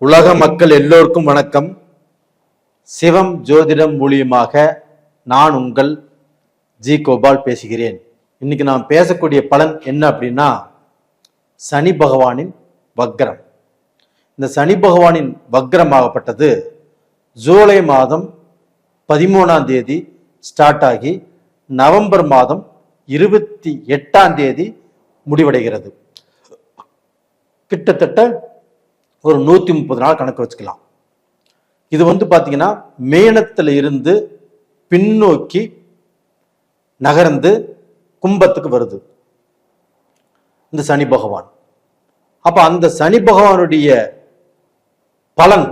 உலக மக்கள் எல்லோருக்கும் வணக்கம். சிவம் ஜோதிடம் மூலியமாக நான் உங்கள் ஜி கோபால் பேசுகிறேன். இன்னைக்கு நான் பேசக்கூடிய பலன் என்ன அப்படின்னா, சனி பகவானின் வக்ரம். இந்த சனி பகவானின் வக்ரமாகப்பட்டது ஜூலை மாதம் 13ஆம் தேதி ஸ்டார்ட் ஆகி நவம்பர் மாதம் 28ஆம் தேதி முடிவடைகிறது. கிட்டத்தட்ட ஒரு 130 நாள் கணக்கு வச்சுக்கலாம். இது பாத்தீங்கன்னா மேனத்துல இருந்து பின்னோக்கி நகர்ந்து கும்பத்துக்கு வருது இந்த சனி பகவான். அப்ப அந்த சனி பகவானுடைய பலன்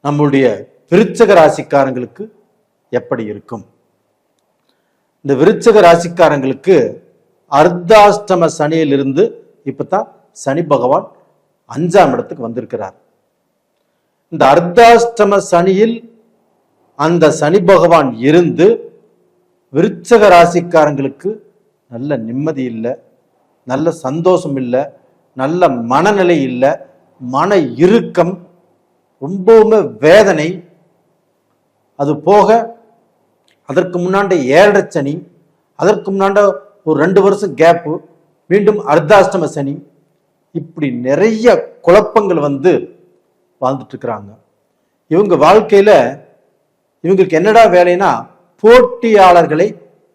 நம்முடைய விருச்சக ராசிக்காரங்களுக்கு எப்படி இருக்கும்? இந்த விருச்சக ராசிக்காரங்களுக்கு அர்த்தாஷ்டம சனியிலிருந்து இப்பதான் சனி பகவான் 5ஆம் இடத்துக்கு வந்திருக்கிறார். இந்த அர்த்தாஷ்டம சனியில் அந்த சனி பகவான் இருந்து விருச்சக ராசிக்காரங்களுக்கு நல்ல நிம்மதி இல்லை, நல்ல சந்தோஷம் இல்லை, நல்ல மனநிலை இல்லை, மன இறுக்கம், ரொம்பவுமே வேதனை. அது போக அதற்கு முன்னாண்ட 7.5 சனி, அதற்கு முன்னாண்ட ஒரு 2 வருஷம் கேப்பு, மீண்டும் அர்த்தாஷ்டம சனி, இப்படி நிறைய குழப்பங்கள் வாழ்ந்துட்டு இருக்கிறாங்க. இவங்க வாழ்க்கையில இவங்களுக்கு என்னடா வேலைன்னா போட்டியாளர்களை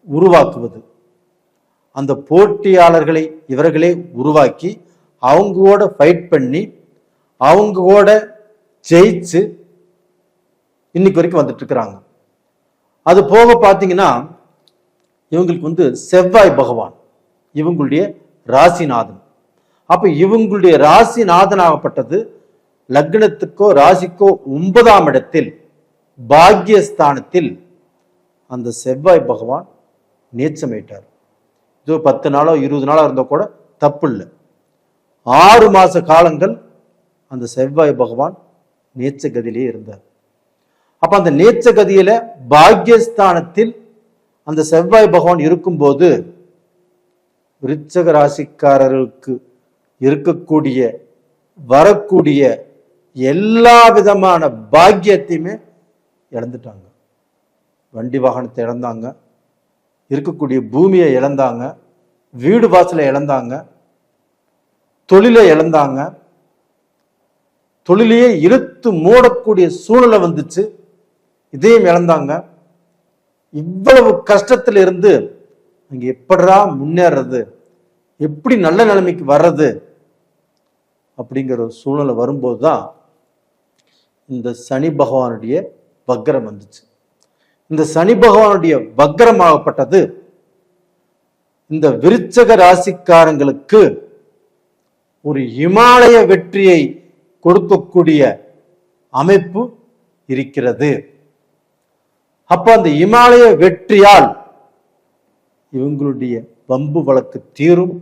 உருவாக்குவது. அந்த போட்டியாளர்களை இவர்களே உருவாக்கி அவங்களோட ஃபைட் பண்ணி அவங்களோட ஜெயிச்சு இன்னைக்கு வரைக்கும் வந்துட்டு இருக்கிறாங்க. அது போக பார்த்தீங்கன்னா இவங்களுக்கு செவ்வாய் பகவான் இவங்களுடைய ராசிநாதன். அப்ப இவங்களுடைய ராசிநாதனாகப்பட்டது லக்னத்துக்கோ ராசிக்கோ 9ஆம் இடத்தில் பாக்யஸ்தானத்தில் அந்த செவ்வாய் பகவான் நீச்சமிட்டார். இது 10 நாளோ 20 நாளோ இருந்தா கூட தப்பு இல்லை. 6 மாச காலங்கள் அந்த செவ்வாய் பகவான் நீச்ச கதியிலே இருந்தார். அப்ப அந்த நீச்ச கதியில பாக்யஸ்தானத்தில் அந்த செவ்வாய் பகவான் இருக்கும்போது விருச்சக ராசிக்காரர்களுக்கு இருக்கக்கூடிய வரக்கூடிய எல்லா விதமான பாக்கியத்தையுமே இழந்துட்டாங்க. வண்டி வாகனத்தை இழந்தாங்க, இருக்கக்கூடிய பூமியை இழந்தாங்க, வீடு வாசலை இழந்தாங்க, தொழிலை இழந்தாங்க, தொழிலையே இழுத்து மூடக்கூடிய சூழ்நிலை வந்துச்சு, இதையும் இழந்தாங்க. இவ்வளவு கஷ்டத்துல இருந்து அங்க எப்படா முன்னேறது, எப்படி நல்ல நிலைமைக்கு வர்றது அப்படிங்கிற ஒரு சூழ்நிலை வரும்போதுதான் இந்த சனி பகவானுடைய வக்ரம் வந்துச்சு. இந்த சனி பகவானுடைய வக்ரமாகப்பட்டது இந்த விருச்சக ராசிக்காரங்களுக்கு ஒரு இமாலய வெற்றியை கொடுக்கக்கூடிய அமைப்பு இருக்கிறது. அப்ப அந்த இமாலய வெற்றியால் இவங்களுடைய வம்பு வழக்கு தீரும்.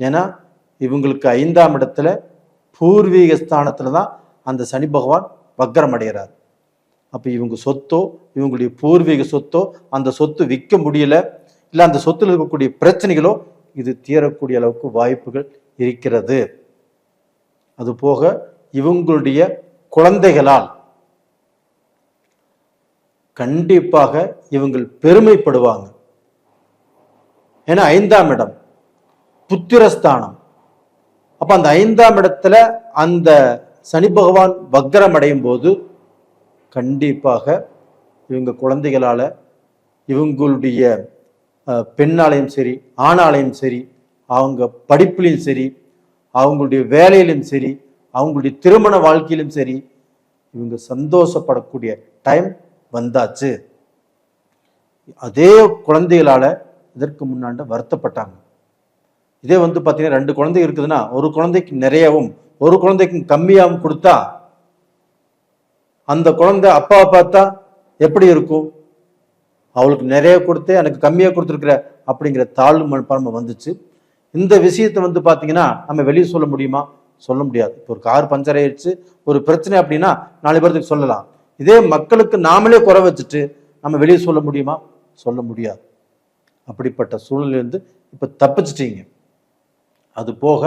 ஏன்னா இவங்களுக்கு 5ஆம் இடத்துல பூர்வீக ஸ்தானத்துலதான் அந்த சனி பகவான் வக்ரம் அடைகிறார். அப்ப இவங்க சொத்தோ இவங்களுடைய பூர்வீக சொத்தோ அந்த சொத்து விற்க முடியல, இல்ல அந்த சொத்துல இருக்கக்கூடிய பிரச்சனைகளோ இது தீரக்கூடிய அளவுக்கு வாய்ப்புகள் இருக்கிறது. அது போக இவங்களுடைய குழந்தைகளால் கண்டிப்பாக இவங்கள் பெருமைப்படுவாங்க. ஏன்னா 5ஆம் இடம் புத்திரஸ்தானம். அப்ப அந்த 5ஆம் இடத்துல அந்த சனி பகவான் வக்ரம் அடையும் போது கண்டிப்பாக இவங்க குழந்தைகளால இவங்களுடைய பெண்ணாலையும் சரி ஆணாலையும் சரி, அவங்க படிப்பிலையும் சரி, அவங்களுடைய வேலையிலும் சரி, அவங்களுடைய திருமண வாழ்க்கையிலும் சரி, இவங்க சந்தோஷப்படக்கூடிய டைம் வந்தாச்சு. அதே குழந்தைகளால இதற்கு முன்னாண்ட வருத்தப்பட்டாங்க. இதே பார்த்தீங்கன்னா 2 குழந்தை இருக்குதுன்னா ஒரு குழந்தைக்கு நிறையவும் ஒரு குழந்தைக்கு கம்மியாகவும் கொடுத்தா அந்த குழந்தை அப்பாவை பார்த்தா எப்படி இருக்கும்? அவளுக்கு நிறைய கொடுத்து எனக்கு கம்மியா கொடுத்துருக்குற அப்படிங்கிற தாழ்வு மனப்பான்மை வந்துச்சு. இந்த விஷயத்தை பார்த்தீங்கன்னா நம்ம வெளியே சொல்ல முடியுமா? சொல்ல முடியாது. இப்போ ஒரு கார் பஞ்சர் ஆயிடுச்சு, ஒரு பிரச்சனை அப்படின்னா 4 பேருக்கு சொல்லலாம். இதே மக்களுக்கு நாமளே குறை வச்சுட்டு நம்ம வெளியே சொல்ல முடியுமா? சொல்ல முடியாது. அப்படிப்பட்ட சூழ்நிலையிலிருந்து இப்ப தப்பிச்சிட்டீங்க. அது போக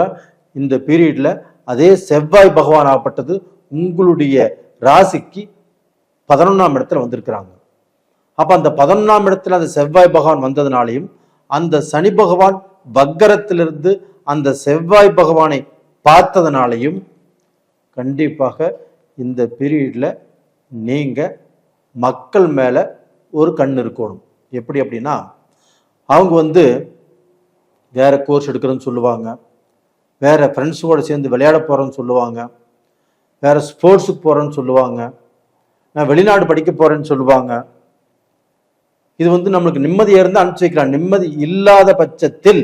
இந்த பீரியட்ல அதே செவ்வாய் பகவான் ஆகப்பட்டது உங்களுடைய ராசிக்கு 11ஆம் இடத்துல வந்திருக்கிறாங்க. அப்ப அந்த 11ஆம் இடத்துல அந்த செவ்வாய் பகவான் வந்ததுனாலையும் அந்த சனி பகவான் வக்கரத்திலிருந்து அந்த செவ்வாய் பகவானை பார்த்ததுனாலையும் கண்டிப்பாக இந்த பீரியட்ல நீங்க மக்கள் மேல ஒரு கண் இருக்கணும். எப்படி அப்படின்னா, அவங்க வேற கோர்ஸ் எடுக்கிறேன்னு சொல்லுவாங்க, வேற ஃப்ரெண்ட்ஸோட சேர்ந்து விளையாட போறேன்னு சொல்லுவாங்க, வேற ஸ்போர்ட்ஸுக்கு போறேன்னு சொல்லுவாங்க, நான் வெளிநாடு படிக்க போறேன்னு சொல்லுவாங்க. இது நம்மளுக்கு நிம்மதியா இருந்து அனுப்பிச்சு வைக்கலாம். நிம்மதி இல்லாத பட்சத்தில்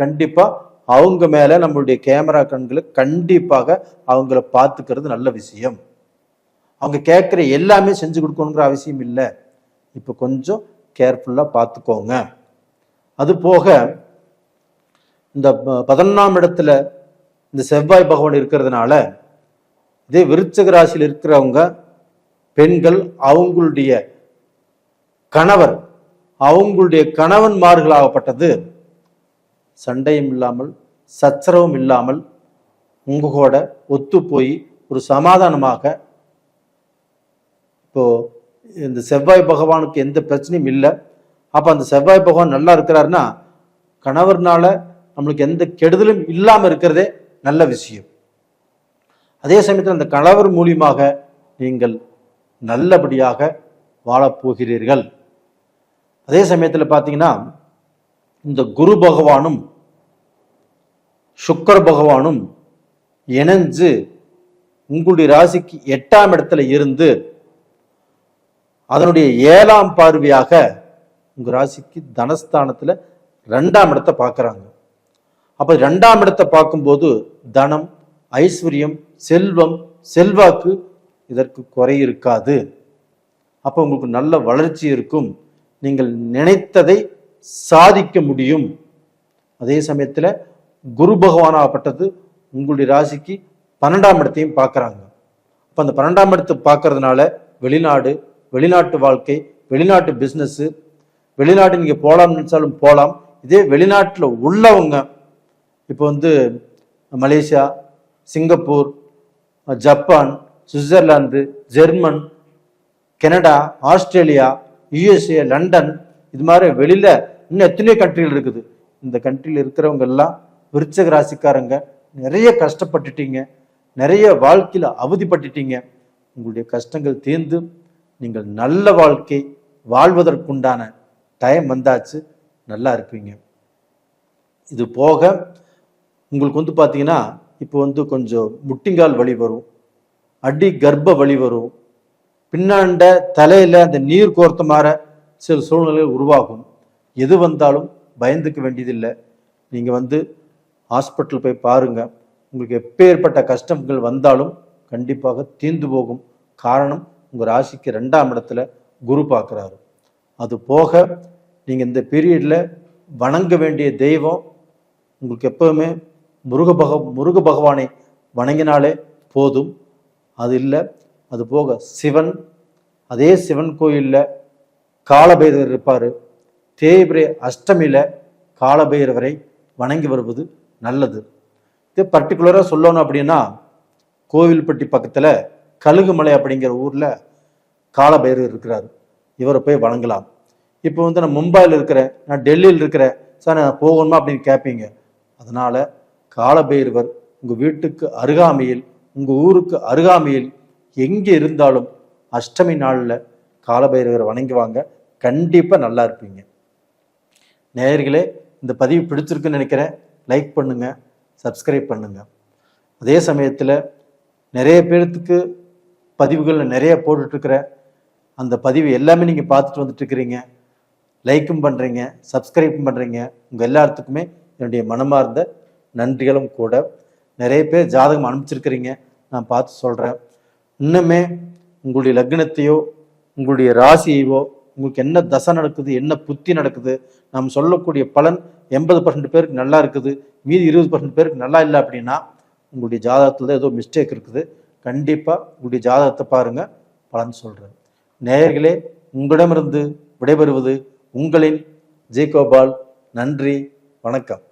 கண்டிப்பா அவங்க மேல நம்மளுடைய கேமரா கண்களை கண்டிப்பாக அவங்கள பார்த்துக்கிறது நல்ல விஷயம். அவங்க கேட்குற எல்லாமே செஞ்சு கொடுக்கணுங்கிற அவசியம் இல்லை. இப்போ கொஞ்சம் கேர்ஃபுல்லா பார்த்துக்கோங்க. அது போக இந்த 11ஆம் இடத்துல இந்த செவ்வாய் பகவான் இருக்கிறதுனால இதே விருச்சிக ராசியில் இருக்கிறவங்க பெண்கள் அவங்களுடைய கணவர் அவங்களுடைய கணவன்மார்களாகப்பட்டது சண்டையும் இல்லாமல் சச்சரவும் இல்லாமல் உங்க கூட ஒத்து போய் ஒரு சமாதானமாக, இப்போ இந்த செவ்வாய் பகவானுக்கு எந்த பிரச்சனையும் இல்லை. அப்ப அந்த செவ்வாய் பகவான் நல்லா இருக்கிறாருன்னா கணவர்னால நம்மளுக்கு எந்த கெடுதலும் இல்லாம இருக்கிறதே நல்ல விஷயம். அதே சமயத்தில் அந்த கணவர் மூலியமாக நீங்கள் நல்லபடியாக வாழப்போகிறீர்கள். அதே சமயத்தில் பார்த்தீங்கன்னா இந்த குரு பகவானும் சுக்கர பகவானும் இணைஞ்சு உங்களுடைய ராசிக்கு 8ஆம் இடத்துல இருந்து அதனுடைய 7ஆம் பார்வையாக உங்க ராசிக்கு தனஸ்தானத்துல 2ஆம் இடத்தை பார்க்கறாங்க. அப்ப 2ஆம் இடத்தை பார்க்கும்போது தனம், ஐஸ்வர்யம், செல்வம், செல்வாக்கு இதற்கு குறை இருக்காது. அப்ப உங்களுக்கு நல்ல வளர்ச்சி இருக்கும். நீங்கள் நினைத்ததை சாதிக்க முடியும். அதே சமயத்துல குரு பகவானாகப்பட்டது உங்களுடைய ராசிக்கு 12ஆம் இடத்தையும் பார்க்கறாங்க. அப்ப அந்த 12ஆம் இடத்தை பார்க்கறதுனால வெளிநாடு, வெளிநாட்டு வாழ்க்கை, வெளிநாட்டு பிசினஸ், வெளிநாடு நீங்க போலாம்னு நினைச்சாலும் போலாம். இதே வெளிநாட்டுல உள்ளவங்க இப்போ Malaysia, Singapore, Japan, Switzerland, German, Canada, Australia, USA, London, இது மாதிரி வெளியில இன்னும் எத்தனையோ கண்ட்ரிகள் இருக்குது. இந்த கண்ட்ரியில் இருக்கிறவங்க எல்லாம் விருச்சிக ராசிக்காரங்க நிறைய கஷ்டப்பட்டுட்டீங்க, நிறைய வாழ்க்கையில அவதிப்பட்டுட்டீங்க. உங்களுடைய கஷ்டங்கள் தீர்ந்து நீங்கள் நல்ல வாழ்க்கை வாழ்வதற்குண்டான டைம் வந்தாச்சு. நல்லா இருப்பீங்க. இது போக உங்களுக்கு பார்த்தீங்கன்னா இப்போ கொஞ்சம் முட்டிங்கால் வலி வரும், அடி கர்ப்ப வலி வரும், பின்னாண்ட தலையில அந்த நீர் கோர்த்த மாதிரி சில சூழ்நிலைகள் உருவாகும். எது வந்தாலும் பயந்துக்க வேண்டியதில்லை. நீங்க ஹாஸ்பிட்டல் போய் பாருங்க. உங்களுக்கு எப்பேற்பட்ட கஷ்டங்கள் வந்தாலும் கண்டிப்பாக தீர்ந்து போகும். காரணம் உங்க ராசிக்கு 2ஆம் இடத்துல குரு பார்க்கிறாரு. அது போக நீங்க இந்த பீரியட்ல வணங்க வேண்டிய தெய்வம் உங்களுக்கு எப்பவுமே முருக பகவானை வணங்கினாலே போதும். அது இல்லை, அது போக சிவன், அதே சிவன் கோயில்ல காலபைரவர் இருப்பாரு. தேய்பிரை அஷ்டமியில காலபைரவரை வணங்கி வருவது நல்லது. இது பர்டிகுலரா சொல்லணும் அப்படின்னா கோவில்பட்டி பக்கத்துல கழுகுமலை அப்படிங்கிற ஊர்ல காலபைரவர் இருக்கிறாரு. இவரை போய் வணங்கலாம். இப்போ நான் மும்பையில் இருக்கிறேன், நான் டெல்லியில் இருக்கிறேன் சார், நான் போகணுமா அப்படின்னு கேட்பீங்க. அதனால காலபைரவர் உங்க வீட்டுக்கு அருகாமையில், உங்க ஊருக்கு அருகாமையில் எங்கே இருந்தாலும் அஷ்டமி நாளில் காலபைரவரை வணங்குவாங்க. கண்டிப்பா நல்லா இருப்பீங்க. நேயர்களே, இந்த பதிவு பிடிச்சிருக்குன்னு நினைக்கிறேன். லைக் பண்ணுங்க, சப்ஸ்கிரைப் பண்ணுங்க. அதே சமயத்தில் நிறைய பேர்த்துக்கு பதிவுகள் நிறைய போட்டுட்ருக்கிறேன். அந்த பதிவு எல்லாமே நீங்கள் பார்த்துட்டு வந்துட்டு இருக்கிறீங்க, லைக்கும் பண்ணுறீங்க, சப்ஸ்கிரைப்பும் பண்ணுறீங்க. உங்கள் எல்லாத்துக்குமே என்னுடைய மனமார்ந்த நன்றிகளும் கூட. நிறைய பேர் ஜாதகம் அனுப்பிச்சிருக்கிறீங்க, நான் பார்த்து சொல்கிறேன். இன்னுமே உங்களுடைய லக்னத்தையோ உங்களுடைய ராசியையோ உங்களுக்கு என்ன தசை நடக்குது, என்ன புத்தி நடக்குது, நாம் சொல்லக்கூடிய பலன் 80% பேருக்கு நல்லா இருக்குது, மீதி 20% பேருக்கு நல்லா இல்லை அப்படின்னா உங்களுடைய ஜாதகத்தில் தான் ஏதோ மிஸ்டேக் இருக்குது. கண்டிப்பாக உங்களுடைய ஜாதகத்தை பாருங்க, பலன் சொல்கிறேன். நேயர்களே, உங்களிடமிருந்து விடைபெறுவது உங்களின் ஜெயகோபால். நன்றி, வணக்கம்.